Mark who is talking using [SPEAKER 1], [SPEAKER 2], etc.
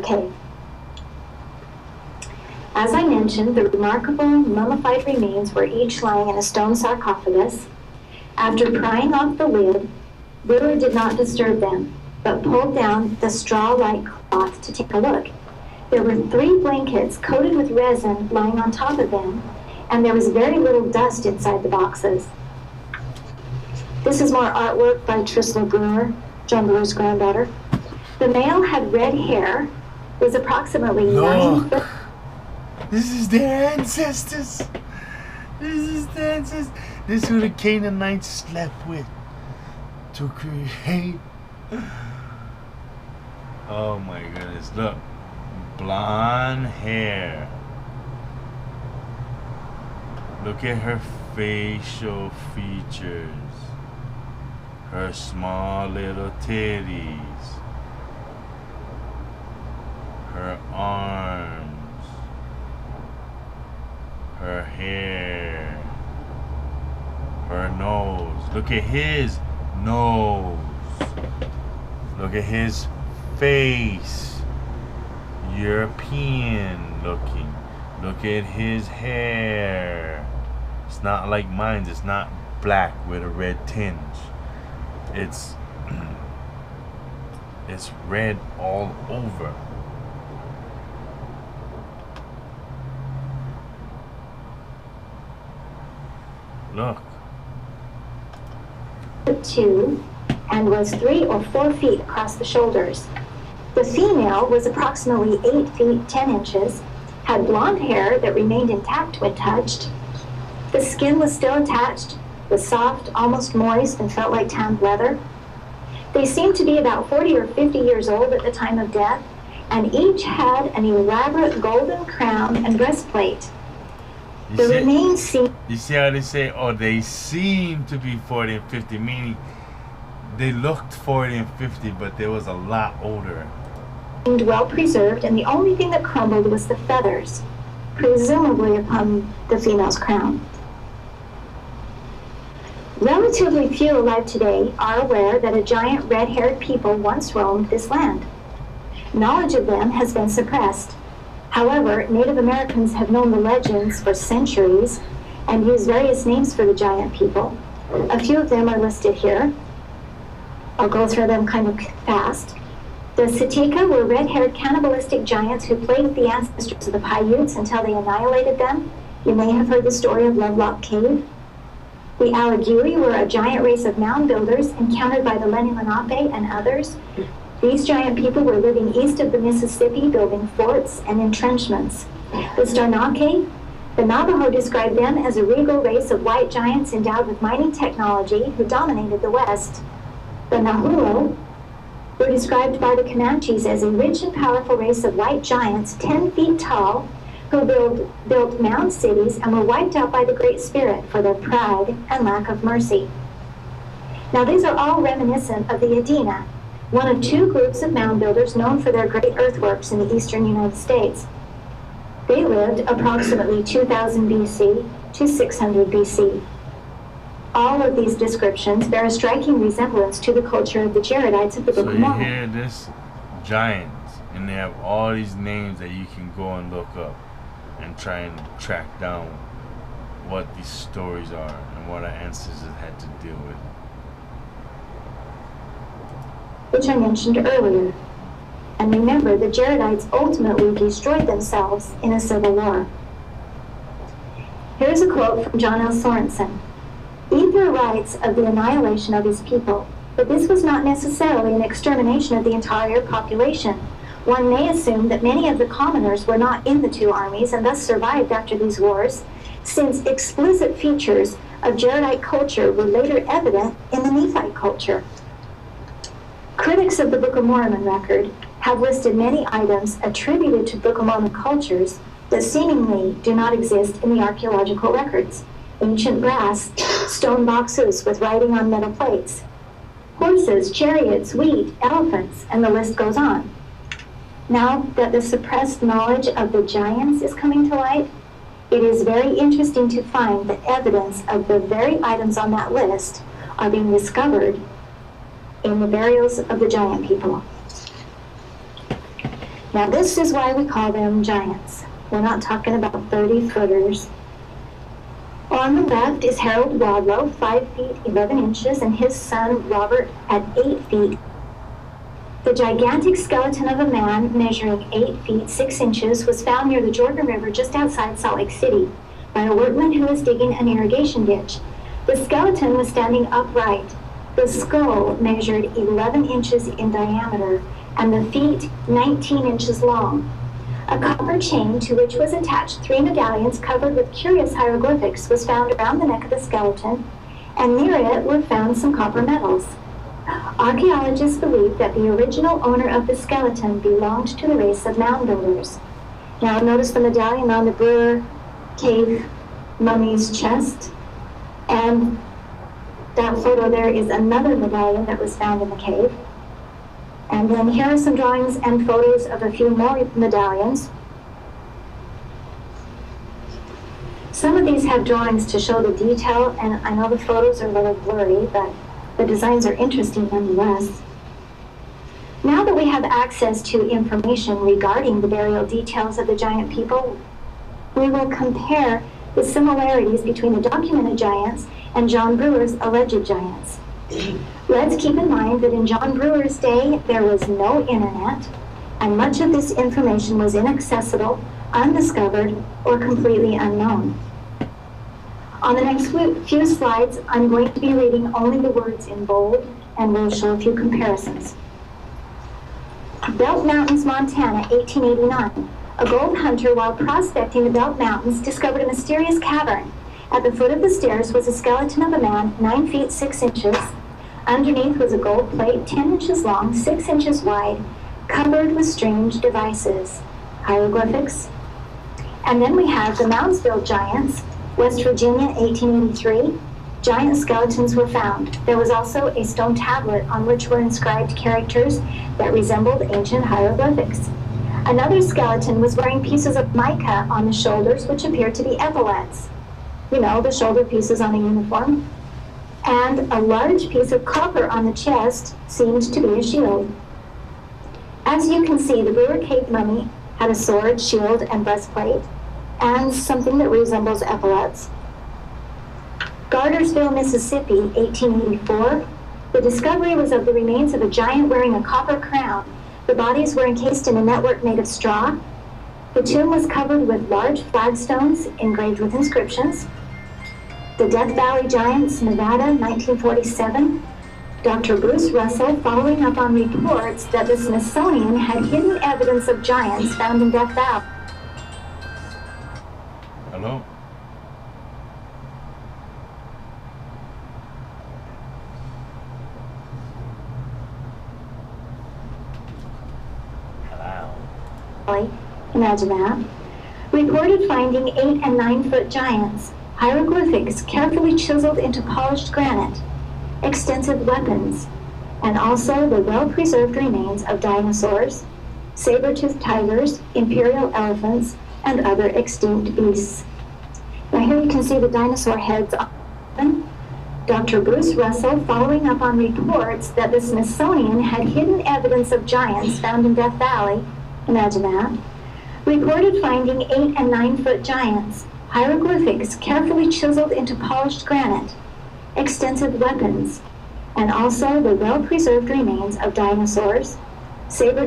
[SPEAKER 1] cave. As I mentioned, the remarkable mummified remains were each lying in a stone sarcophagus. After prying off the lid, Wheeler did not disturb them, but pulled down the straw-like cloth to take a look. There were 3 blankets coated with resin lying on top of them, and there was very little dust inside the boxes. This is more artwork by Trisla Brewer, John Brewer's granddaughter. The male had red hair, was approximately 9 foot.
[SPEAKER 2] This is their ancestors. This is who the Canaanites slept with to create. Oh my goodness, look. Blonde hair. Look at her facial features. Her small little titties. Her arms. Her hair. Her nose. Look at his nose. Look at his face. European looking. Look at his hair. It's not like mine. It's not black with a red tinge. It's red all over. Look.
[SPEAKER 1] 2 and was 3 or 4 feet across the shoulders. The female was approximately 8 feet 10 inches, had blonde hair that remained intact when touched. The skin was still attached, was soft, almost moist, and felt like tanned leather. They seemed to be about 40 or 50 years old at the time of death, and each had an elaborate golden crown and breastplate. The remains seemed...
[SPEAKER 2] You see how they say, oh, they seem to be 40 and 50, meaning they looked 40 and 50, but they was a lot older.
[SPEAKER 1] Seemed well preserved, and the only thing that crumbled was the feathers, presumably upon the female's crown. Relatively few alive today are aware that a giant red-haired people once roamed this land. Knowledge of them has been suppressed. However, Native Americans have known the legends for centuries and used various names for the giant people. A few of them are listed here. I'll go through them kind of fast. The Sitika were red-haired cannibalistic giants who plagued the ancestors of the Paiutes until they annihilated them. You may have heard the story of Lovelock Cave. The Alagiri were a giant race of mound builders encountered by the Lenni Lenape and others. These giant people were living east of the Mississippi, building forts and entrenchments. The Starnake, the Navajo described them as a regal race of white giants endowed with mining technology who dominated the West. The Nahulo were described by the Comanches as a rich and powerful race of white giants 10 feet tall who built mound cities and were wiped out by the Great Spirit for their pride and lack of mercy. Now these are all reminiscent of the Adena, one of 2 groups of mound builders known for their great earthworks in the eastern United States. They lived approximately 2000 BC to 600 BC. All of these descriptions bear a striking resemblance to the culture of the Jaredites of the Book of Mormon.
[SPEAKER 2] So you hear this giants, and they have all these names that you can go and look up and try and track down what these stories are and what our ancestors had to deal with.
[SPEAKER 1] Which I mentioned earlier. And remember, the Jaredites ultimately destroyed themselves in a civil war. Here's a quote from John L. Sorensen. Ether writes of the annihilation of his people, but this was not necessarily an extermination of the entire population. One may assume that many of the commoners were not in the 2 armies and thus survived after these wars, since explicit features of Jaredite culture were later evident in the Nephite culture. Critics of the Book of Mormon record have listed many items attributed to Book of Mormon cultures that seemingly do not exist in the archaeological records. Ancient brass, stone boxes with writing on metal plates, horses, chariots, wheat, elephants, and the list goes on. Now that the suppressed knowledge of the giants is coming to light, it is very interesting to find that evidence of the very items on that list are being discovered in the burials of the giant people. Now this is why we call them giants. We're not talking about 30-footers. On the left is Harold Wadlow, 5 feet 11 inches, and his son Robert at 8 feet. The gigantic skeleton of a man measuring 8 feet 6 inches was found near the Jordan River just outside Salt Lake City by a workman who was digging an irrigation ditch. The skeleton was standing upright. The skull measured 11 inches in diameter and the feet 19 inches long. A copper chain to which was attached 3 medallions covered with curious hieroglyphics was found around the neck of the skeleton, and near it were found some copper medals. Archaeologists believe that the original owner of the skeleton belonged to the race of mound builders. Now notice the medallion on the Brewer Cave mummy's chest, and that photo there is another medallion that was found in the cave. And then here are some drawings and photos of a few more medallions. Some of these have drawings to show the detail, and I know the photos are a little blurry, but the designs are interesting nonetheless. Now that we have access to information regarding the burial details of the giant people, we will compare the similarities between the documented giants and John Brewer's alleged giants. Let's keep in mind that in John Brewer's day, there was no internet, and much of this information was inaccessible, undiscovered, or completely unknown. On the next few slides, I'm going to be reading only the words in bold, and we'll show a few comparisons. Belt Mountains, Montana, 1889. A gold hunter, while prospecting the Belt Mountains, discovered a mysterious cavern. At the foot of the stairs was a skeleton of a man, 9 feet 6 inches. Underneath was a gold plate, 10 inches long, 6 inches wide, covered with strange devices, hieroglyphics. And then we have the Moundsville Giants, West Virginia, 1883. Giant skeletons were found. There was also a stone tablet on which were inscribed characters that resembled ancient hieroglyphics. Another skeleton was wearing pieces of mica on the shoulders, which appeared to be epaulets. You know, the shoulder pieces on a uniform. And a large piece of copper on the chest seemed to be a shield. As you can see, the Brewer Cave mummy had a sword, shield, and breastplate, and something that resembles epaulets. Gartersville, Mississippi, 1884. The discovery was of the remains of a giant wearing a copper crown. The bodies were encased in a network made of straw. The tomb was covered with large flagstones engraved with inscriptions. The Death Valley Giants, Nevada, 1947. Dr. Bruce Russell, following up on reports that the Smithsonian had hidden evidence of giants found in Death Valley.
[SPEAKER 2] Hello?
[SPEAKER 1] Imagine that. Reported finding 8 and 9 foot giants, hieroglyphics carefully chiseled into polished granite, extensive weapons, and also the well-preserved remains of dinosaurs, saber-toothed tigers, imperial elephants, and other extinct beasts. Now here you can see the dinosaur heads on. Dr. Bruce Russell, following up on reports that the Smithsonian had hidden evidence of giants found in Death Valley, imagine that, reported finding 8 and 9 foot giants, hieroglyphics carefully chiseled into polished granite, extensive weapons, and also the well-preserved remains of dinosaurs, saber